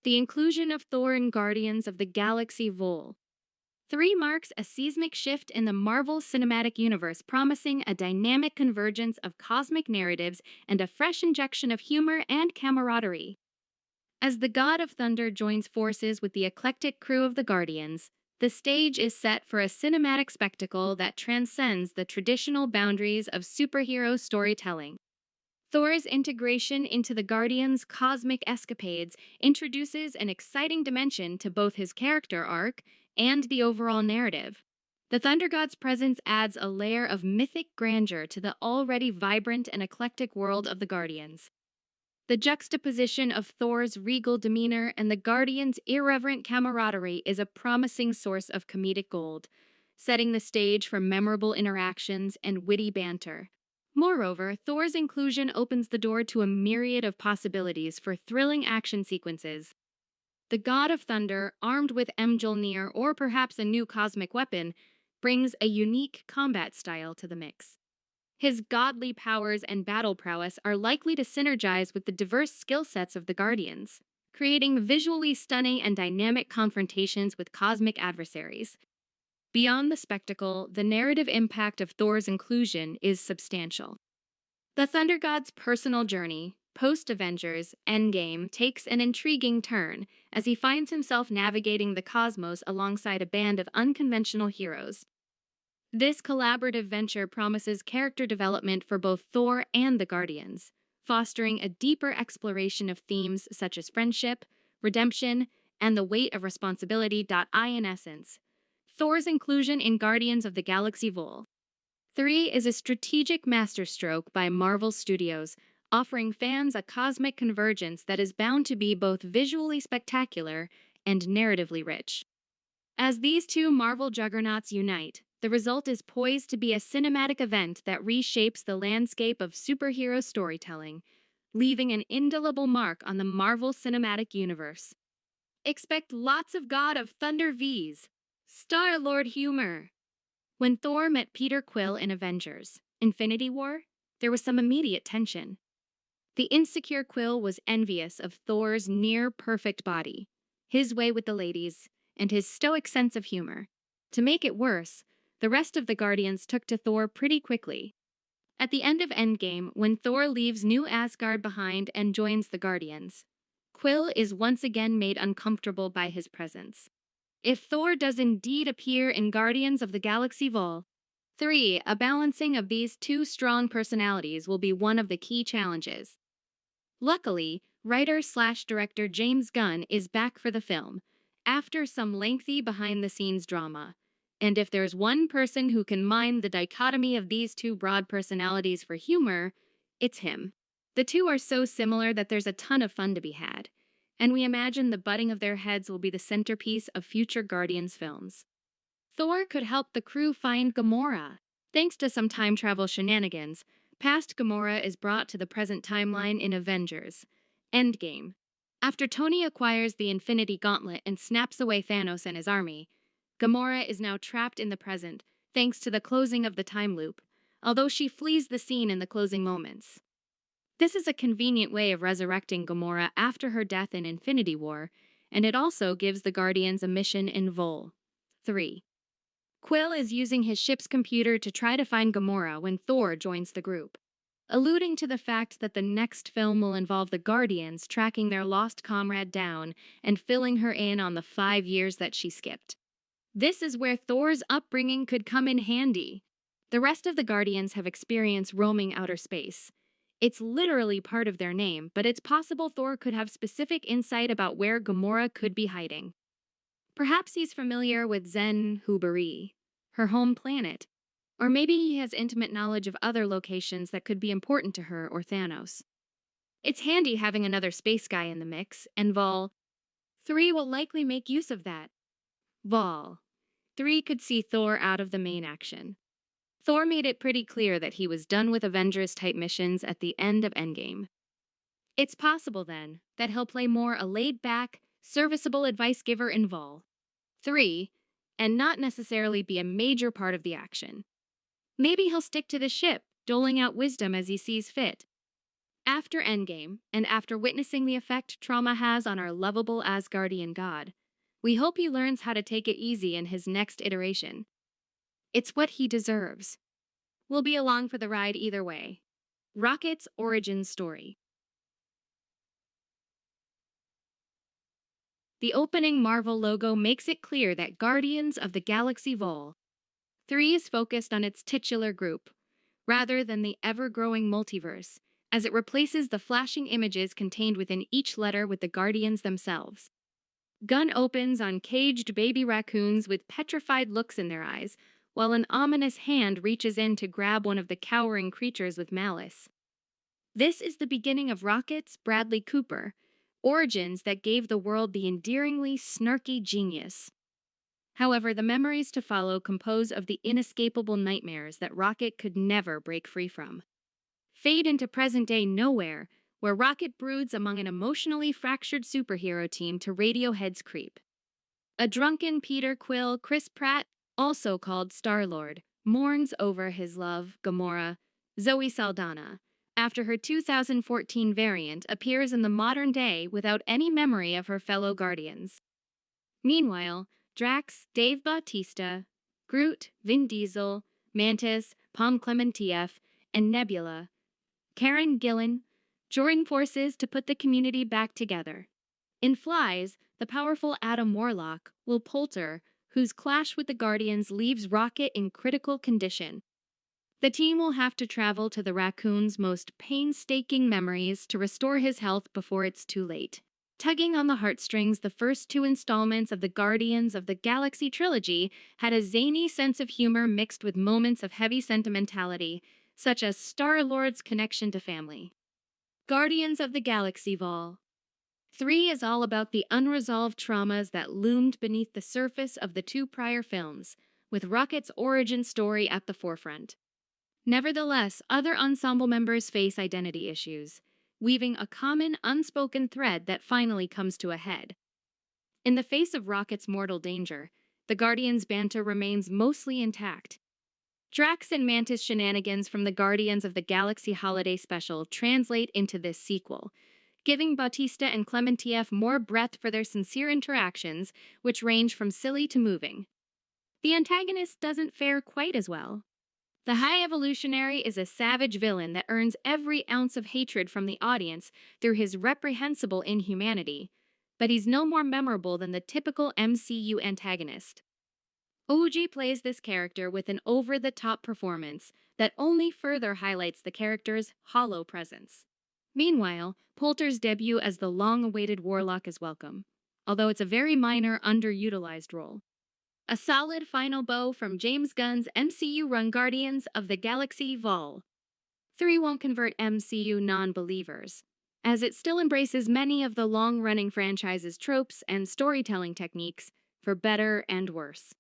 The inclusion of Thor in Guardians of the Galaxy Vol. 3 marks a seismic shift in the Marvel Cinematic Universe, promising a dynamic convergence of cosmic narratives and a fresh injection of humor and camaraderie. As the God of Thunder joins forces with the eclectic crew of the Guardians, the stage is set for a cinematic spectacle that transcends the traditional boundaries of superhero storytelling. Thor's integration into the Guardians' cosmic escapades introduces an exciting dimension to both his character arc and the overall narrative. The Thunder God's presence adds a layer of mythic grandeur to the already vibrant and eclectic world of the Guardians. The juxtaposition of Thor's regal demeanor and the Guardians' irreverent camaraderie is a promising source of comedic gold, setting the stage for memorable interactions and witty banter. Moreover, Thor's inclusion opens the door to a myriad of possibilities for thrilling action sequences. The God of Thunder, armed with Mjolnir or perhaps a new cosmic weapon, brings a unique combat style to the mix. His godly powers and battle prowess are likely to synergize with the diverse skill sets of the Guardians, creating visually stunning and dynamic confrontations with cosmic adversaries. Beyond the spectacle, the narrative impact of Thor's inclusion is substantial. The Thunder God's personal journey, post-Avengers Endgame, takes an intriguing turn as he finds himself navigating the cosmos alongside a band of unconventional heroes. This collaborative venture promises character development for both Thor and the Guardians, fostering a deeper exploration of themes such as friendship, redemption, and the weight of responsibility. In essence, Thor's inclusion in Guardians of the Galaxy Vol. 3 is a strategic masterstroke by Marvel Studios, offering fans a cosmic convergence that is bound to be both visually spectacular and narratively rich. As these two Marvel juggernauts unite, the result is poised to be a cinematic event that reshapes the landscape of superhero storytelling, leaving an indelible mark on the Marvel Cinematic Universe. Expect lots of God of Thunder V's Star-Lord humor. When Thor met Peter Quill in Avengers Infinity War, there was some immediate tension. The insecure Quill was envious of Thor's near-perfect body, his way with the ladies, and his stoic sense of humor. To make it worse, the rest of the Guardians took to Thor pretty quickly. At the end of Endgame, when Thor leaves New Asgard behind and joins the Guardians, Quill is once again made uncomfortable by his presence. If Thor does indeed appear in Guardians of the Galaxy Vol. 3, a balancing of these two strong personalities will be one of the key challenges. Luckily, writer/director James Gunn is back for the film, after some lengthy behind-the-scenes drama. And if there's one person who can mine the dichotomy of these two broad personalities for humor, it's him. The two are so similar that there's a ton of fun to be had, and we imagine the butting of their heads will be the centerpiece of future Guardians films. Thor could help the crew find Gamora. Thanks to some time travel shenanigans, past Gamora is brought to the present timeline in Avengers Endgame. After Tony acquires the Infinity Gauntlet and snaps away Thanos and his army, Gamora is now trapped in the present, thanks to the closing of the time loop, although she flees the scene in the closing moments. This is a convenient way of resurrecting Gamora after her death in Infinity War, and it also gives the Guardians a mission in Vol. 3. Quill is using his ship's computer to try to find Gamora when Thor joins the group, alluding to the fact that the next film will involve the Guardians tracking their lost comrade down and filling her in on the 5 years that she skipped. This is where Thor's upbringing could come in handy. The rest of the Guardians have experience roaming outer space. It's literally part of their name, but it's possible Thor could have specific insight about where Gamora could be hiding. Perhaps he's familiar with Zen-Hubari, her home planet, or maybe he has intimate knowledge of other locations that could be important to her or Thanos. It's handy having another space guy in the mix, and Vol. 3 will likely make use of that. Vol. 3 could see Thor out of the main action. Thor made it pretty clear that he was done with Avengers-type missions at the end of Endgame. It's possible, then, that he'll play more a laid-back, serviceable advice giver in Vol. 3, and not necessarily be a major part of the action. Maybe he'll stick to the ship, doling out wisdom as he sees fit. After Endgame, and after witnessing the effect trauma has on our lovable Asgardian god, we hope he learns how to take it easy in his next iteration. It's what he deserves. We'll be along for the ride either way. Rocket's origin story. The opening Marvel logo makes it clear that Guardians of the Galaxy Vol. 3 is focused on its titular group, rather than the ever-growing multiverse, as it replaces the flashing images contained within each letter with the Guardians themselves. Gun opens on caged baby raccoons with petrified looks in their eyes, while an ominous hand reaches in to grab one of the cowering creatures with malice. This is the beginning of Rocket's Bradley Cooper, origins that gave the world the endearingly snarky genius. However, the memories to follow compose of the inescapable nightmares that Rocket could never break free from. Fade into present-day nowhere, where Rocket broods among an emotionally fractured superhero team to Radiohead's Creep. A drunken Peter Quill, Chris Pratt, also called Star-Lord, mourns over his love, Gamora, Zoe Saldana, after her 2014 variant appears in the modern day without any memory of her fellow Guardians. Meanwhile, Drax, Dave Bautista, Groot, Vin Diesel, Mantis, Palm Clementieff, and Nebula, Karen Gillan, join forces to put the community back together. In Flies, the powerful Adam Warlock will Poulter, whose clash with the Guardians leaves Rocket in critical condition. The team will have to travel to the raccoon's most painstaking memories to restore his health before it's too late. Tugging on the heartstrings, the first 2 installments of the Guardians of the Galaxy trilogy had a zany sense of humor mixed with moments of heavy sentimentality, such as Star-Lord's connection to family. Guardians of the Galaxy Vol. 3 is all about the unresolved traumas that loomed beneath the surface of the 2 prior films, with Rocket's origin story at the forefront. Nevertheless, other ensemble members face identity issues, weaving a common, unspoken thread that finally comes to a head. In the face of Rocket's mortal danger, the Guardians' banter remains mostly intact. Drax and Mantis shenanigans from the Guardians of the Galaxy Holiday Special translate into this sequel, giving Bautista and Clementieff more breadth for their sincere interactions, which range from silly to moving. The antagonist doesn't fare quite as well. The High Evolutionary is a savage villain that earns every ounce of hatred from the audience through his reprehensible inhumanity, but he's no more memorable than the typical MCU antagonist. OG plays this character with an over-the-top performance that only further highlights the character's hollow presence. Meanwhile, Poulter's debut as the long-awaited Warlock is welcome, although it's a very minor, underutilized role. A solid final bow from James Gunn's MCU-run Guardians of the Galaxy Vol. 3 won't convert MCU non-believers, as it still embraces many of the long-running franchise's tropes and storytelling techniques, for better and worse.